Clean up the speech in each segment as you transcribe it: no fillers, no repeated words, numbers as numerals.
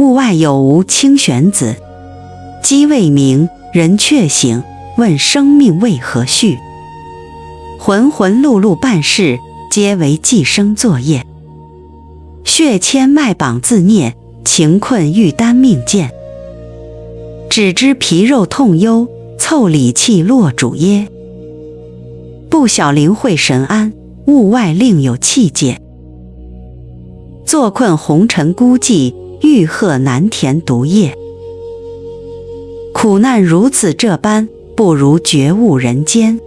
物外有吾清玄子，鸡未鸣人却醒，问生命为何续。浑浑碌碌半世，皆为寄生作业。血牵脉绑自孽，情困欲耽命贱。只知皮肉痛忧，腠理气络阻噎。不晓灵慧神安，物外另有炁界。坐困红尘孤寂，欲壑难填毒业。苦难如此这般，不如觉悟人间。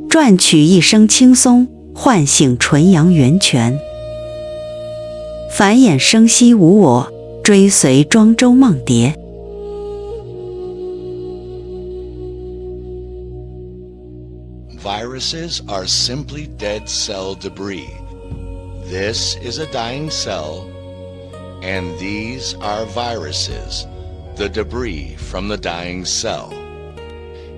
赚取一生轻松，唤醒纯阳源泉。繁衍生息无我，追随庄周梦蝶。Viruses are simply dead cell debris. This is a dying cell, and these are viruses, the debris from the dying cell.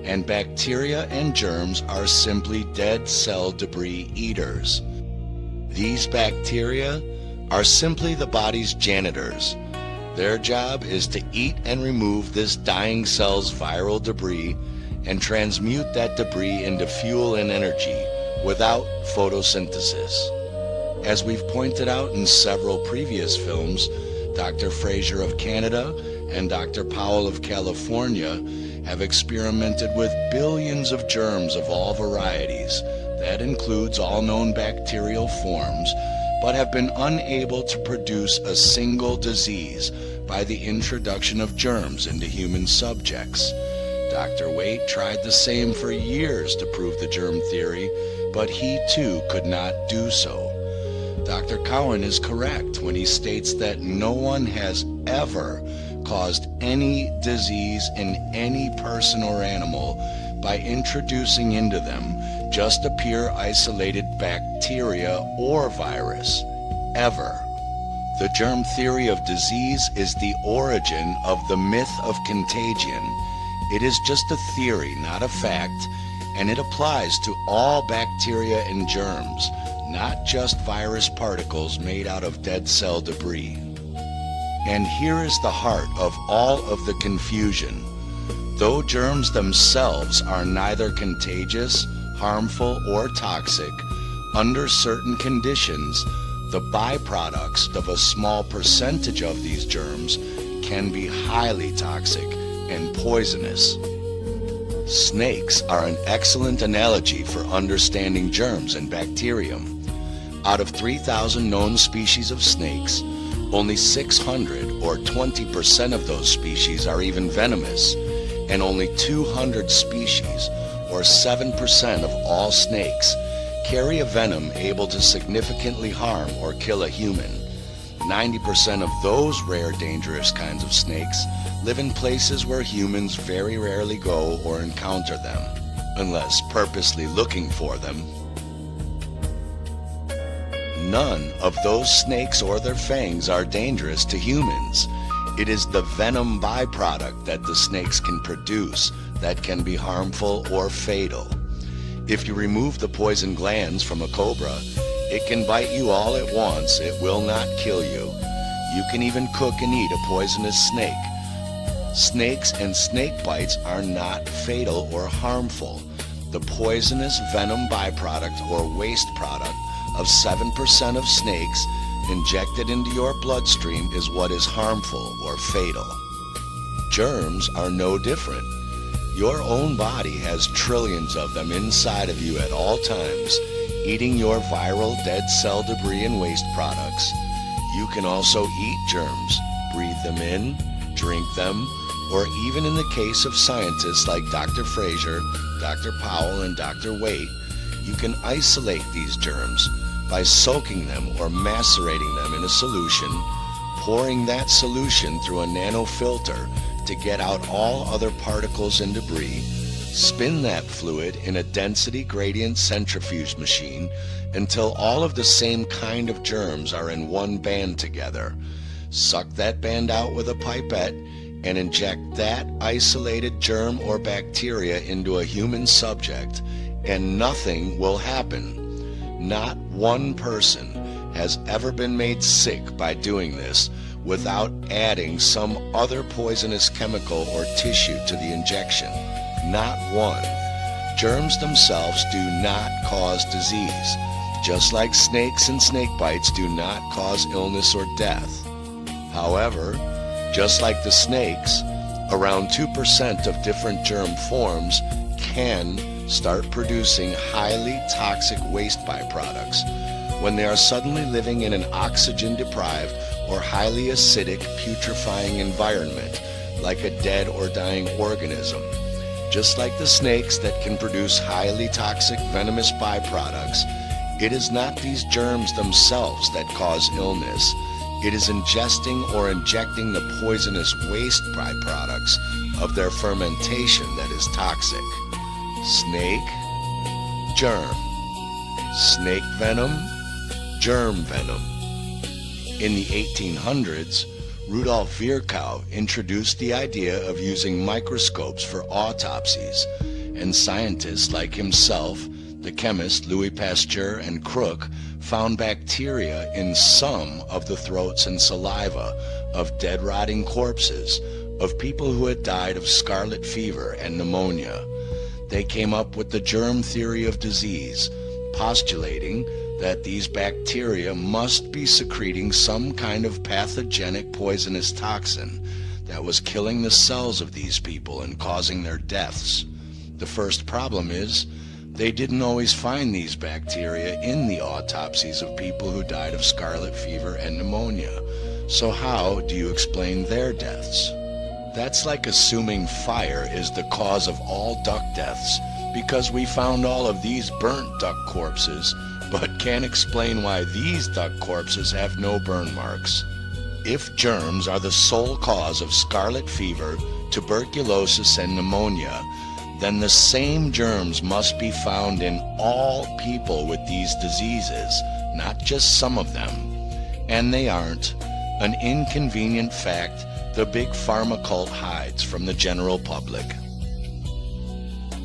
And bacteria and germs are simply dead cell debris eaters. These bacteria are simply the body's janitors. Their job is to eat and remove this dying cell's viral debris and transmute that debris into fuel and energy without photosynthesis. As we've pointed out in several previous films, Dr. Fraser of Canada and Dr. Powell of California have experimented with billions of germs of all varieties. That includes all known bacterial forms, but have been unable to produce a single disease by the introduction of germs into human subjects. Dr. Waite tried the same for years to prove the germ theory, but he too could not do so. Dr. Cowan is correct when he states that no one has ever caused any disease in any person or animal by introducing into them just a pure isolated bacteria or virus, ever. The germ theory of disease is the origin of the myth of contagion. It is just a theory, not a fact, and it applies to all bacteria and germs, not just virus particles made out of dead cell debris. And here is the heart of all of the confusion. Though germs themselves are neither contagious, harmful, or toxic, under certain conditions, the byproducts of a small percentage of these germs can be highly toxic and poisonous. Snakes are an excellent analogy for understanding germs and bacterium. Out of 3,000 known species of snakes, only 600 or 20% of those species are even venomous, and only 200 species or 7% of all snakes carry a venom able to significantly harm or kill a human. 90% of those rare dangerous kinds of snakes live in places where humans very rarely go or encounter them, unless purposely looking for them. None of those snakes or their fangs are dangerous to humans. It is the venom byproduct that the snakes can produce that can be harmful or fatal. If you remove the poison glands from a cobra, it can bite you all at once. It will not kill you. You can even cook and eat a poisonous snake. Snakes and snake bites are not fatal or harmful. The poisonous venom byproduct or waste product of 7% of snakes injected into your bloodstream is what is harmful or fatal. Germs are no different. Your own body has trillions of them inside of you at all times, eating your viral dead cell debris and waste products. You can also eat germs, breathe them in, drink them, or even in the case of scientists like Dr. Fraser, Dr. Powell, and Dr. Waite, you can isolate these germs by soaking them or macerating them in a solution, pouring that solution through a nanofilter to get out all other particles and debris, spin that fluid in a density gradient centrifuge machine until all of the same kind of germs are in one band together. Suck that band out with a pipette and inject that isolated germ or bacteria into a human subject, and nothing will happen. Not one person has ever been made sick by doing this without adding some other poisonous chemical or tissue to the injection. Not one. Germs themselves do not cause disease, just like snakes and snake bites do not cause illness or death. However, just like the snakes, around 2% of different germ forms can start producing highly toxic waste byproducts when they are suddenly living in an oxygen-deprived or highly acidic, putrefying environment, like a dead or dying organism. Just like the snakes that can produce highly toxic venomous byproducts, it is not these germs themselves that cause illness. It is ingesting or injecting the poisonous waste byproducts of their fermentation that is toxic. Snake, germ. Snake venom, germ venom. In the 1800s, Rudolf Virchow introduced the idea of using microscopes for autopsies, and scientists like himself, the chemist Louis Pasteur, and Crook found bacteria in some of the throats and saliva of dead rotting corpses of people who had died of scarlet fever and pneumonia. They came up with the germ theory of disease, postulating that these bacteria must be secreting some kind of pathogenic poisonous toxin that was killing the cells of these people and causing their deaths. The first problem is, they didn't always find these bacteria in the autopsies of people who died of scarlet fever and pneumonia. So how do you explain their deaths? That's like assuming fire is the cause of all duck deaths because we found all of these burnt duck corpses, but can't explain why these duck corpses have no burn marks. If germs are the sole cause of scarlet fever, tuberculosis, and pneumonia, then the same germs must be found in all people with these diseases, not just some of them. And they aren't. An inconvenient fact the big pharma cult hides from the general public.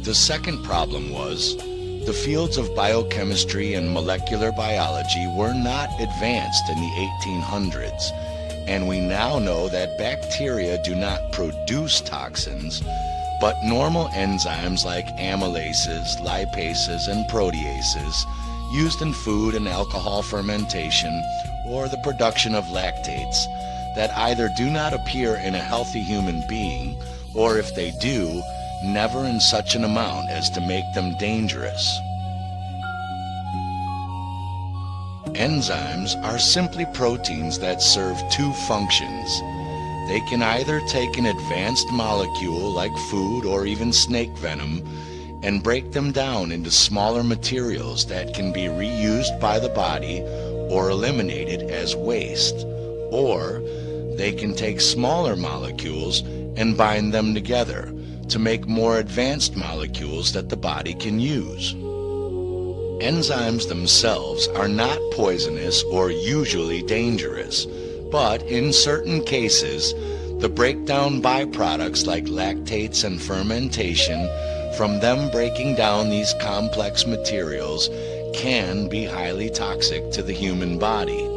The second problem was, the fields of biochemistry and molecular biology were not advanced in the 1800s, and we now know that bacteria do not produce toxins, but normal enzymes like amylases, lipases, and proteases used in food and alcohol fermentation or the production of lactates that either do not appear in a healthy human being, or if they do, never in such an amount as to make them dangerous. Enzymes are simply proteins that serve two functions. They can either take an advanced molecule like food or even snake venom and break them down into smaller materials that can be reused by the body or eliminated as waste, or they can take smaller molecules and bind them together to make more advanced molecules that the body can use. Enzymes themselves are not poisonous or usually dangerous, but in certain cases, the breakdown byproducts like lactates and fermentation from them breaking down these complex materials can be highly toxic to the human body.